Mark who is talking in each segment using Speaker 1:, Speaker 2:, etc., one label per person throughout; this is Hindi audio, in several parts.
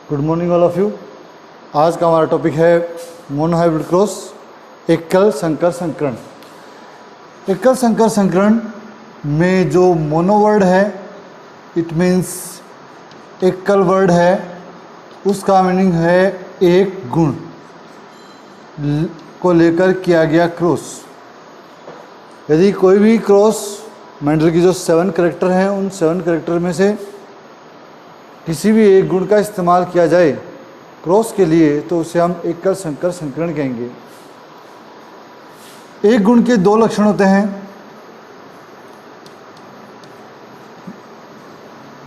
Speaker 1: Good morning all of you. आज का हमारा टॉपिक है मोनोहाइब्रिड क्रॉस, एकल संकर संकरण। एकल संकर संकरण में जो मोनो वर्ड है इट मीन्स एकल वर्ड है, उसका मीनिंग है एक गुण को लेकर किया गया क्रॉस। यदि कोई भी क्रॉस मेंडल की जो 7 कैरेक्टर हैं उन 7 कैरेक्टर में से किसी भी एक गुण का इस्तेमाल किया जाए क्रॉस के लिए तो उसे हम एकल संकर संकरण कहेंगे। एक गुण के 2 लक्षण होते हैं,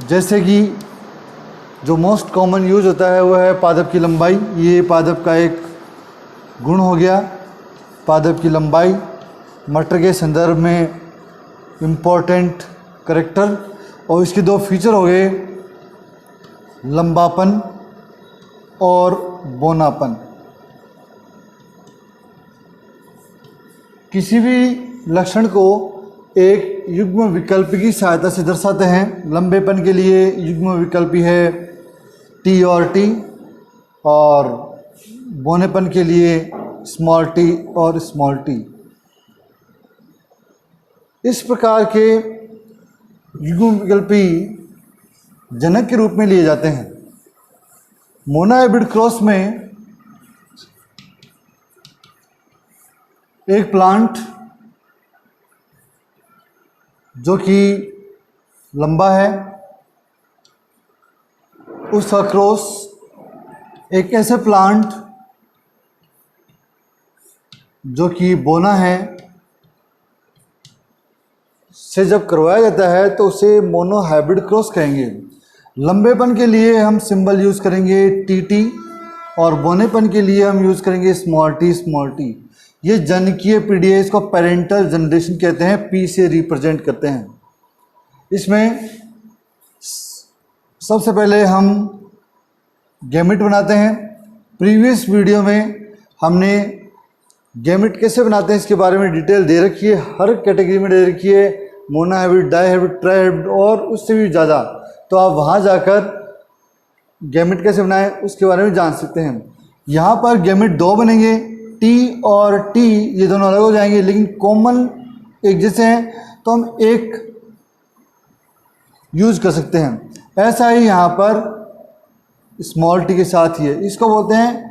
Speaker 1: जैसे कि जो मोस्ट कॉमन यूज होता है वह है पादप की लंबाई। ये पादप का एक गुण हो गया, पादप की लंबाई मटर के संदर्भ में इम्पोर्टेंट कैरेक्टर। और इसके 2 फीचर हो गए, लंबापन और बोनापन। किसी भी लक्षण को एक युग्म विकल्प की सहायता से दर्शाते हैं। लंबेपन के लिए युग्म विकल्पी है टी और टी, और बोनेपन के लिए स्मॉल टी और स्मॉल टी। इस प्रकार के युग्म विकल्पी जनक के रूप में लिए जाते हैं। मोनोहाइब्रिड क्रॉस में एक प्लांट जो कि लंबा है उसका क्रॉस एक ऐसे प्लांट जो कि बोना है से जब करवाया जाता है तो उसे मोनोहाइब्रिड क्रॉस कहेंगे। लंबेपन के लिए हम सिंबल यूज़ करेंगे टी और बोनेपन के लिए हम यूज़ करेंगे स्मॉल टी। ये जनकीय पीढ़ी है, इसको पेरेंटल जनरेशन कहते हैं, पी से रिप्रेजेंट करते हैं। इसमें सबसे पहले हम गैमेट बनाते हैं। प्रीवियस वीडियो में हमने गैमेट कैसे बनाते हैं इसके बारे में डिटेल दे रखी है, हर कैटेगरी में दे रखी है, मोनोहाइब्रिड, डाइहाइब्रिड, ट्राइहाइब्रिड और उससे भी ज़्यादा। तो आप वहाँ जाकर गैमेट कैसे बनाएं उसके बारे में जान सकते हैं। यहाँ पर गैमेट 2 बनेंगे, टी और टी ये दोनों अलग हो जाएंगे, लेकिन कॉमन एक जैसे हैं तो हम एक यूज कर सकते हैं। ऐसा ही यहाँ पर स्मॉल टी के साथ ही है, इसको बोलते हैं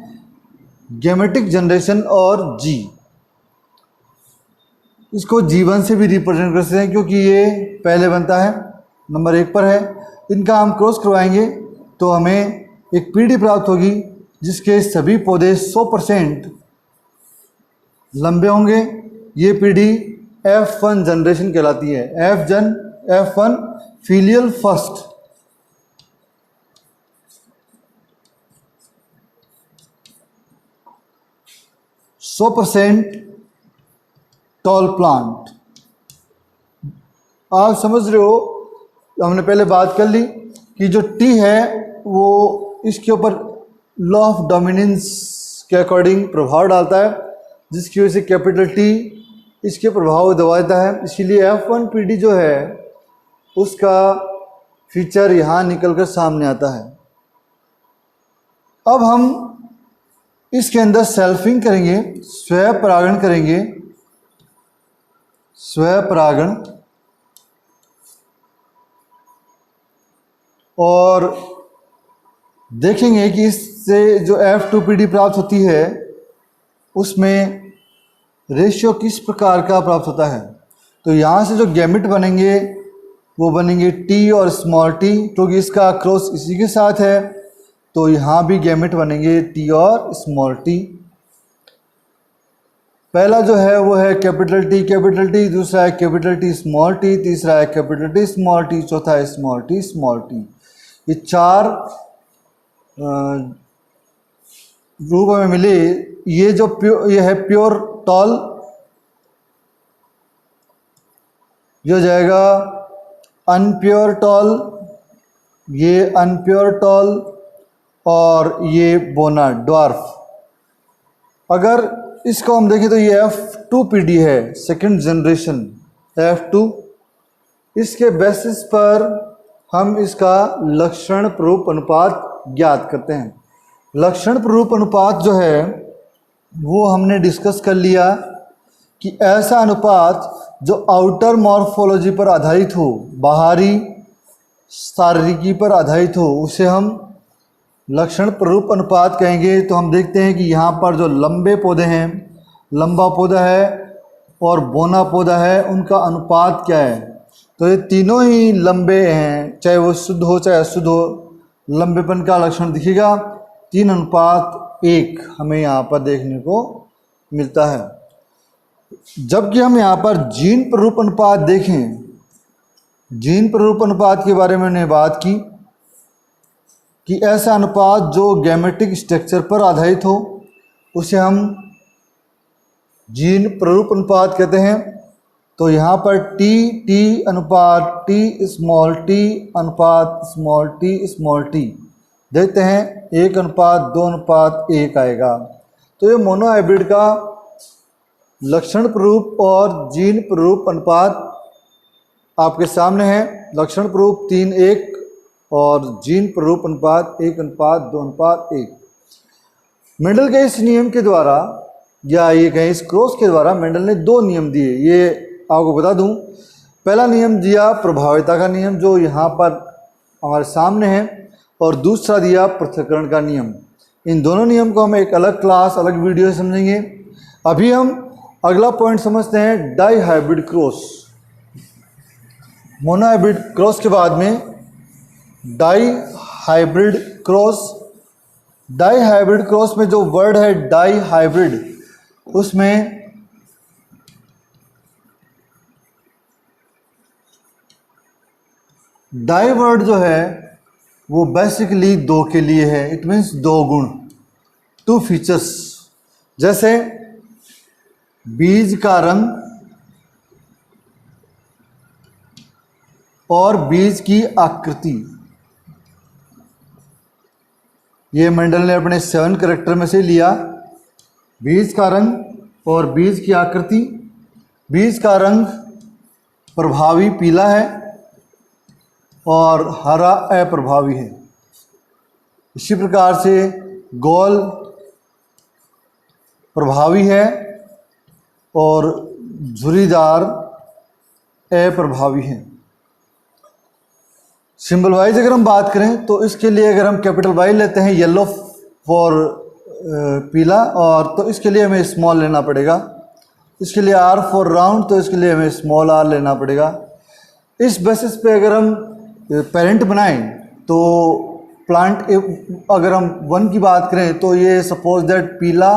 Speaker 1: गैमेटिक जनरेशन और जी। इसको जीवन से भी रिप्रेजेंट कर सकते हैं क्योंकि ये पहले बनता है, नंबर 1 पर है। इनका हम क्रॉस करवाएंगे तो हमें एक पीढ़ी प्राप्त होगी जिसके सभी पौधे 100% लंबे होंगे। ये पीढ़ी F1 जनरेशन कहलाती है। F1 filial first. Tall plant. आप समझ रहे हो, हमने पहले बात कर ली कि जो टी है वो इसके ऊपर लॉ ऑफ डोमिनेंस के अकॉर्डिंग प्रभाव डालता है, जिसकी वजह से कैपिटल टी इसके प्रभाव को दबा देता है। इसीलिए F1 पीढ़ी जो है उसका फीचर यहाँ निकल कर सामने आता है। अब हम इसके अंदर सेल्फिंग करेंगे, स्वयं परागण करेंगे, स्वयं परागण, और देखेंगे कि इससे जो F2 पीढ़ी प्राप्त होती है उसमें रेशियो किस प्रकार का प्राप्त होता है। तो यहाँ से जो गैमेट बनेंगे वो बनेंगे टी और स्मॉल टी, क्योंकि इसका क्रॉस इसी के साथ है तो यहाँ भी गैमेट बनेंगे टी और स्मॉल टी। पहला जो है वो है कैपिटल टी, दूसरा है कैपिटल टी स्मॉल टी, तीसरा है कैपिटल टी स्मॉल टी, चौथा है स्मॉल टी। ये 4 रूप में मिले। ये जो ये है प्योर टॉल, ये हो जाएगा अनप्योर टॉल, ये अनप्योर टॉल, और ये बोना ड्वार्फ। अगर इसको हम देखें तो ये F2 पीढ़ी है, 2nd जनरेशन F2। इसके बेसिस पर हम इसका लक्षण प्रारूप अनुपात ज्ञात करते हैं। लक्षण प्ररूप अनुपात जो है वो हमने डिस्कस कर लिया कि ऐसा अनुपात जो आउटर मॉर्फोलॉजी पर आधारित हो, बाहरी शारीरिकी पर आधारित हो, उसे हम लक्षण प्ररूप अनुपात कहेंगे। तो हम देखते हैं कि यहाँ पर जो लंबे पौधे हैं, लंबा पौधा है और बौना पौधा है, उनका अनुपात क्या है। तो ये तीनों ही लंबे हैं, चाहे वो शुद्ध हो चाहे अशुद्ध हो, लंबेपन का लक्षण दिखेगा। 3:1 हमें यहाँ पर देखने को मिलता है। जबकि हम यहाँ पर जीन प्ररूप अनुपात देखें, जीन प्ररूप अनुपात के बारे में हमने बात की कि ऐसा अनुपात जो गैमेटिक स्ट्रक्चर पर आधारित हो उसे हम जीन प्ररूप अनुपात कहते हैं। तो यहाँ पर टी अनुपात टी स्मॉल टी अनुपात स्मॉल टी देखते हैं 1:2:1 आएगा। तो ये मोनोहाइब्रिड का लक्षण प्ररूप और जीन प्ररूप अनुपात आपके सामने है। लक्षण प्ररूप 3:1 और जीन प्ररूप अनुपात 1:2:1। मेंडल के इस नियम के द्वारा या ये कहें इस क्रॉस के द्वारा मेंडल ने 2 नियम दिए, ये आपको बता दूं। पहला नियम दिया प्रभाविता का नियम जो यहाँ पर हमारे सामने है, और दूसरा दिया पृथक्करण का नियम। इन दोनों नियम को हम एक अलग क्लास, अलग वीडियो समझेंगे। अभी हम अगला पॉइंट समझते हैं, dihybrid cross. Monohybrid cross के बाद में dihybrid cross. Dihybrid cross में जो वर्ड है डाई हाइब्रिड, उसमें डाई वर्ड जो है वो बेसिकली 2 के लिए है। इट मीन्स 2 गुण, 2 फीचर्स। जैसे बीज का रंग और बीज की आकृति, ये मेंडल ने अपने 7 कैरेक्टर में से लिया। बीज का रंग और बीज की आकृति। बीज का रंग प्रभावी पीला है और हरा अप्रभावी है। इसी प्रकार से गोल प्रभावी है और झुर्रीदार अप्रभावी है। सिंबल वाइज अगर हम बात करें तो इसके लिए अगर हम कैपिटल वाई लेते हैं, येलो फॉर पीला, और तो इसके लिए हमें स्मॉल लेना पड़ेगा। इसके लिए आर फॉर राउंड, तो इसके लिए हमें स्मॉल आर लेना पड़ेगा। इस बेसिस पे अगर हम पेरेंट बनाएं तो प्लांट, अगर हम 1 की बात करें तो ये सपोज दैट पीला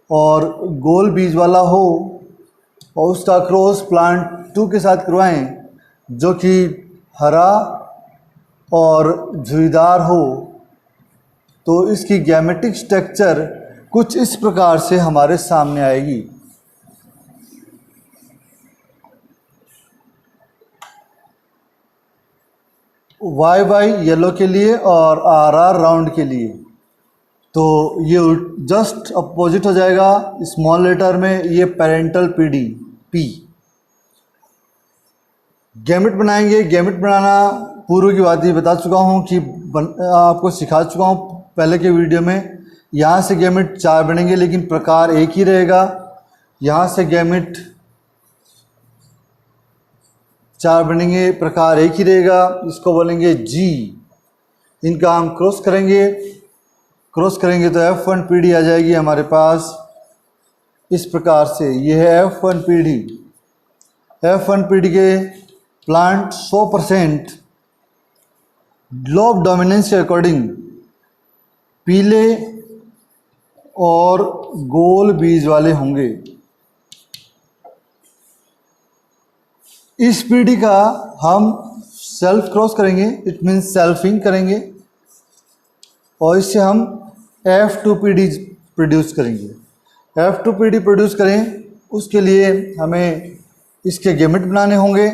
Speaker 1: और गोल बीज वाला हो और उसका क्रॉस प्लांट 2 के साथ करवाएं जो कि हरा और झुर्रीदार हो, तो इसकी गैमेटिक स्ट्रक्चर कुछ इस प्रकार से हमारे सामने आएगी। वाई येलो के लिए और आर राउंड के लिए, तो ये जस्ट अपोजिट हो जाएगा। स्मॉल लेटर में ये पेरेंटल पीडी पी। गैमेट बनाएंगे। गैमेट बनाना पूर्व की बात ही बता चुका हूँ कि आपको सिखा चुका हूँ पहले के वीडियो में। यहाँ से गैमेट 4 बनेंगे लेकिन प्रकार एक ही रहेगा। यहाँ से गैमेट 4 बनेंगे, प्रकार एक ही रहेगा। इसको बोलेंगे जी। इनका हम क्रॉस करेंगे। क्रॉस करेंगे तो F1 पीढ़ी आ जाएगी हमारे पास इस प्रकार से। ये है F1 पीढ़ी। F1 पीढ़ी के प्लांट 100% लॉ ऑफ डोमिनेंस के अकॉर्डिंग पीले और गोल बीज वाले होंगे। इस पीढ़ी का हम सेल्फ क्रॉस करेंगे, इट मीन्स सेल्फिंग करेंगे, और इससे हम F2 पीढ़ी प्रोड्यूस करेंगे। F2 पीढ़ी प्रोड्यूस करें उसके लिए हमें इसके गैमेट बनाने होंगे,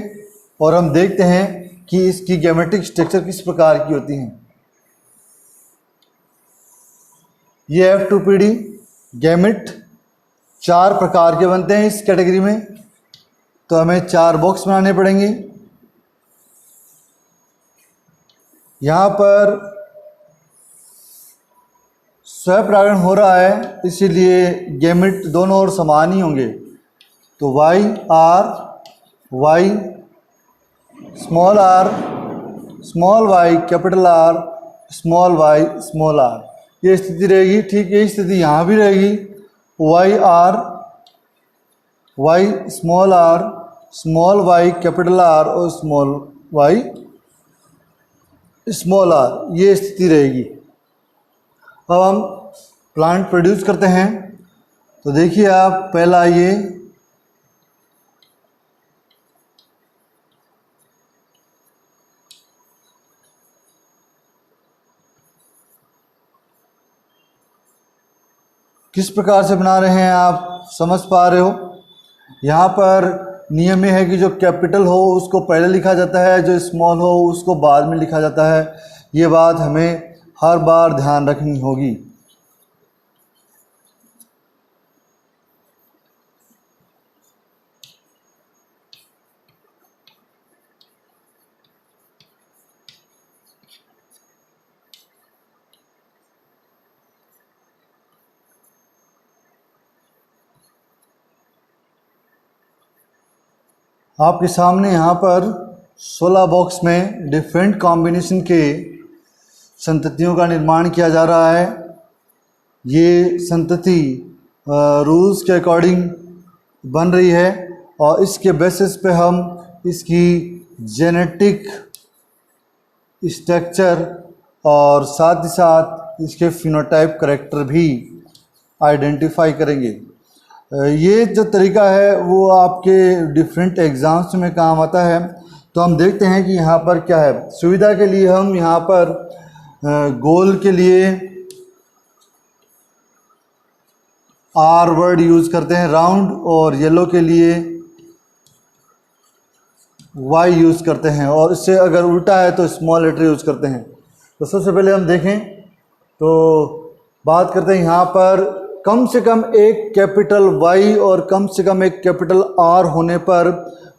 Speaker 1: और हम देखते हैं कि इसकी गैमेटिक स्ट्रक्चर किस प्रकार की होती हैं। ये F2 पीढ़ी गैमेट 4 प्रकार के बनते हैं इस कैटेगरी में, तो हमें 4 बॉक्स बनाने पड़ेंगे। यहाँ पर स्वयं परागण हो रहा है, इसीलिए गैमेट दोनों ओर समान ही होंगे। तो Y R Y small R small Y capital R small Y small R, ये स्थिति रहेगी। ठीक यही स्थिति यहाँ भी रहेगी। Y R Y small Y capital R और स्मॉल वाई स्मॉल आर, ये स्थिति रहेगी। अब हम प्लांट प्रोड्यूस करते हैं। तो देखिए आप, पहला ये किस प्रकार से बना रहे हैं, आप समझ पा रहे हो। यहाँ पर नियम ये है कि जो कैपिटल हो उसको पहले लिखा जाता है, जो स्मॉल हो उसको बाद में लिखा जाता है। ये बात हमें हर बार ध्यान रखनी होगी। आपके सामने यहाँ पर 16 बॉक्स में डिफरेंट कॉम्बिनेशन के संततियों का निर्माण किया जा रहा है। ये संतति रूल्स के अकॉर्डिंग बन रही है और इसके बेसिस पे हम इसकी जेनेटिक स्ट्रक्चर और साथ ही साथ इसके फिनोटाइप करेक्टर भी आइडेंटिफाई करेंगे। ये जो तरीका है वो आपके डिफरेंट एग्ज़ाम्स में काम आता है। तो हम देखते हैं कि यहाँ पर क्या है। सुविधा के लिए हम यहाँ पर गोल के लिए आर वर्ड यूज़ करते हैं राउंड, और येलो के लिए वाई यूज़ करते हैं, और इससे अगर उल्टा है तो स्मॉल लेटर यूज़ करते हैं। तो सबसे पहले हम देखें तो बात करते हैं यहाँ पर कम से कम एक कैपिटल वाई और कम से कम एक कैपिटल आर होने पर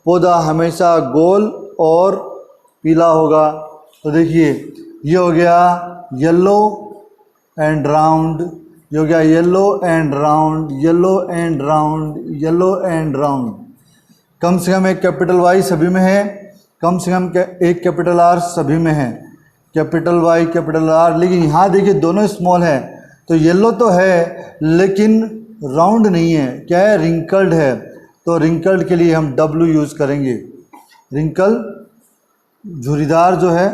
Speaker 1: पौधा हमेशा गोल और पीला होगा। तो देखिए ये हो गया येलो एंड राउंड, ये हो गया yellow and round, yellow and round, yellow and round. कम से कम एक कैपिटल वाई सभी में है, कम से कम एक कैपिटल आर सभी में है, कैपिटल वाई कैपिटल आर। लेकिन यहाँ देखिए दोनों स्मॉल है। तो येलो तो है लेकिन राउंड नहीं है, क्या है, रिंकल्ड है। तो रिंकल्ड के लिए हम डब्ल्यू यूज़ करेंगे। रिंकल झुर्रीदार जो है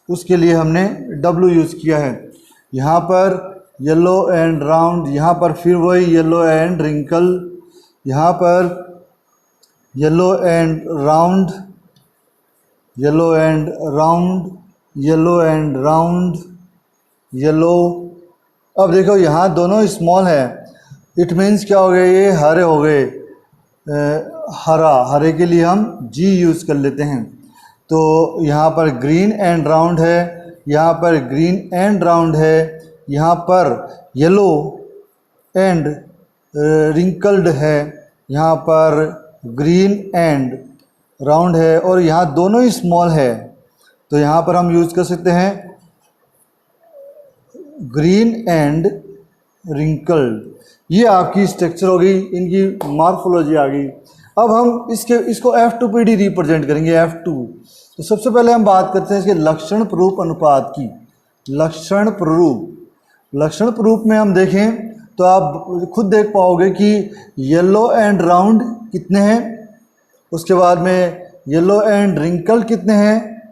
Speaker 1: उसके लिए हमने डब्ल्यू यूज़ किया है। यहाँ पर येलो एंड राउंड, यहाँ पर फिर वही येलो एंड रिंकल, यहाँ पर yellow and round, yellow and round, yellow and round, yellow. अब देखो यहाँ दोनों स्मॉल है, इट मीन्स क्या हो गए, ये हरे हो गए। हरा, हरे के लिए हम जी यूज़ कर लेते हैं। तो यहाँ पर ग्रीन एंड राउंड है, यहाँ पर ग्रीन एंड राउंड है, यहाँ पर येलो एंड रिंकल्ड है, यहाँ पर ग्रीन एंड राउंड है, और यहाँ दोनों ही स्मॉल है। तो यहाँ पर हम यूज़ कर सकते हैं ग्रीन एंड रिंकल्ड। ये आपकी स्ट्रक्चर हो गई, इनकी मॉर्फोलॉजी आ गई। अब हम इसको F2PD रिप्रेजेंट करेंगे, F2। तो सबसे पहले हम बात करते हैं इसके लक्षण प्ररूप अनुपात की। लक्षण प्ररूप में हम देखें तो आप खुद देख पाओगे कि येलो एंड राउंड कितने हैं, उसके बाद में येलो एंड रिंकल कितने हैं,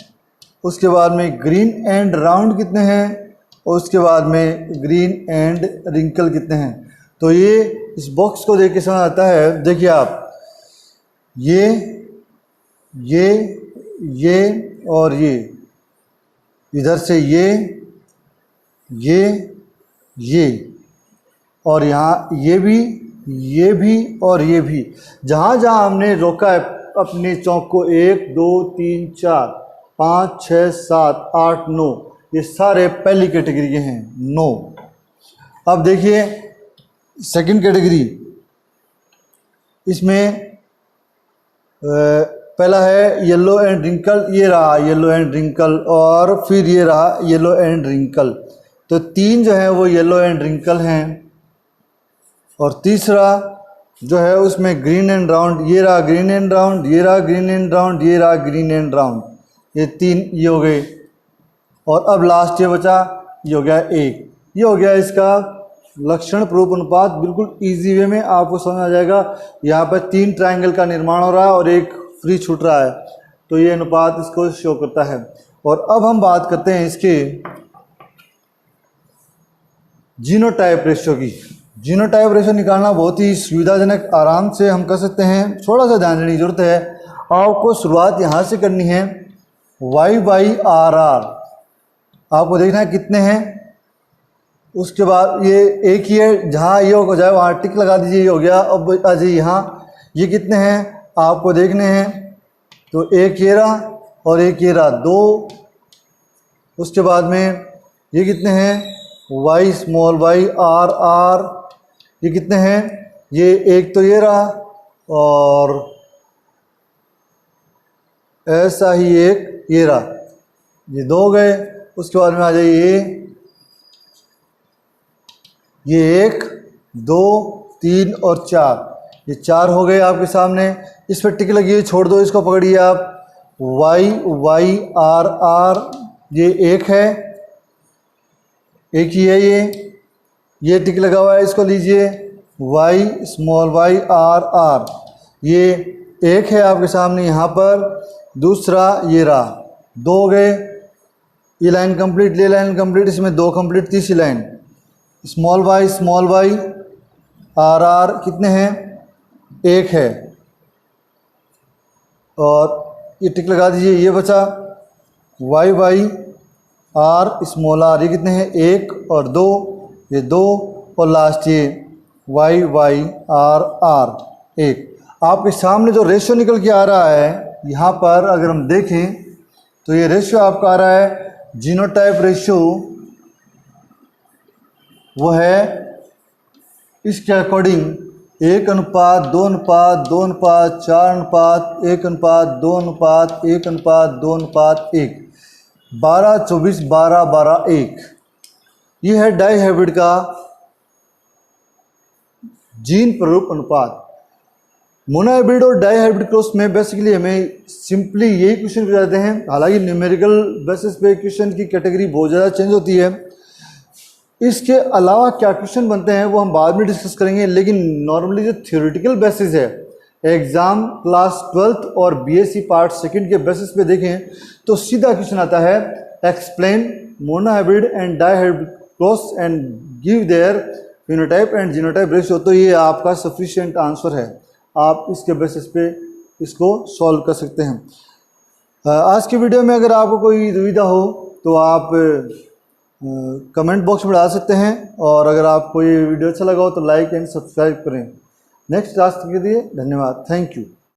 Speaker 1: उसके बाद में ग्रीन एंड राउंड कितने हैं, और उसके बाद में ग्रीन एंड रिंकल कितने हैं। तो ये इस बॉक्स को देख के समझ आता है। देखिए आप, ये और ये, इधर से ये और यहाँ ये भी और ये भी। जहाँ जहाँ हमने रोका है अपने चौक को 1 2 3 4 5 6 7 8 9, ये सारे पहली कैटेगरी के हैं, 9। अब देखिए सेकंड कैटेगरी, इसमें पहला है येलो एंड रिंकल, ये रहा येलो एंड रिंकल, और फिर ये रहा येलो एंड रिंकल। तो 3 जो है वो येलो एंड रिंकल हैं, और तीसरा जो है उसमें ग्रीन एंड राउंड, ये रहा ग्रीन एंड राउंड, ये रहा ग्रीन एंड राउंड, ये रहा ग्रीन एंड राउंड, ये 3 ये हो गए। और अब लास्ट ये बचा, ये हो गया 1। ये हो गया इसका लक्षण प्रारूप अनुपात। बिल्कुल इजी वे में आपको समझ आ जाएगा। यहाँ पर 3 ट्रायंगल का निर्माण हो रहा है और एक फ्री छूट रहा है, तो ये अनुपात इसको शो करता है। और अब हम बात करते हैं इसके जीनोटाइप रेशियो की। जीनोटाइप रेशियो निकालना बहुत ही सुविधाजनक, आराम से हम कर सकते हैं। थोड़ा सा ध्यान देने की जरूरत है। आपको शुरुआत यहाँ से करनी है, y/r आपको देखना है कितने हैं। उसके बाद ये एक ही है, जहाँ ये हो जाए वहाँ टिक लगा दीजिए, ये हो गया। अब आ जाइए यहाँ, ये कितने हैं आपको देखने हैं। तो एक ये रहा और एक ये रहा, 2। उसके बाद में ये कितने हैं, y/r, ये कितने हैं, ये एक तो ये रहा, और ऐसा ही एक ये रहा, ये 2 गए। उसके बाद में आ जाइए ये 1, 2, 3 और 4, ये 4 हो गए आपके सामने। इस पर टिक लगी है, छोड़ दो इसको, पकड़िए आप। y/r, ये 1 है, एक ही है ये टिक लगा हुआ है, इसको लीजिए। y/r, ये 1 है आपके सामने यहाँ पर। दूसरा ये रहा, 2 गए, ये लाइन कंप्लीट, ये लाइन कंप्लीट, इसमें 2 कंप्लीट। तीसरी लाइन y r कितने हैं, 1 है, और ये टिक लगा दीजिए। ये बचा y/r, ये कितने हैं, 1 और 2, ये 2, और लास्ट ये y/r 1। आपके सामने जो रेशियो निकल के आ रहा है यहाँ पर, अगर हम देखें तो ये रेशियो आपका आ रहा है, जीनोटाइप रेशियो वो है इसके अकॉर्डिंग 1:2:4:1:2:1:1:2:1, 12:24:12:1। ये है डाइहाइब्रिड का जीन प्रारूप अनुपात। मोनोहाइब्रिड और डाइहाइब्रिड क्रॉस में बेसिकली हमें सिंपली यही क्वेश्चन पूछे जाते हैं। हालांकि न्यूमेरिकल बेसिस पे क्वेश्चन की कैटेगरी बहुत ज़्यादा चेंज होती है। इसके अलावा क्या क्वेश्चन बनते हैं वो हम बाद में डिस्कस करेंगे, लेकिन नॉर्मली जो थ्योरेटिकल बेसिस है, एग्ज़ाम क्लास 12th और बीएससी पार्ट 2 के बेसिस पे देखें तो सीधा क्वेश्चन आता है, explain monohybrid and dihybrid cross and give their phenotype and genotype ratio. तो ये आपका सफिशिएंट आंसर है, आप इसके बेसिस पे इसको सॉल्व कर सकते हैं। आज की वीडियो में अगर आपको कोई दुविधा हो तो आप कमेंट बॉक्स में डाल सकते हैं, और अगर आपको ये वीडियो अच्छा लगा हो तो लाइक एंड सब्सक्राइब करें। नेक्स्ट क्लास के लिए धन्यवाद, थैंक यू।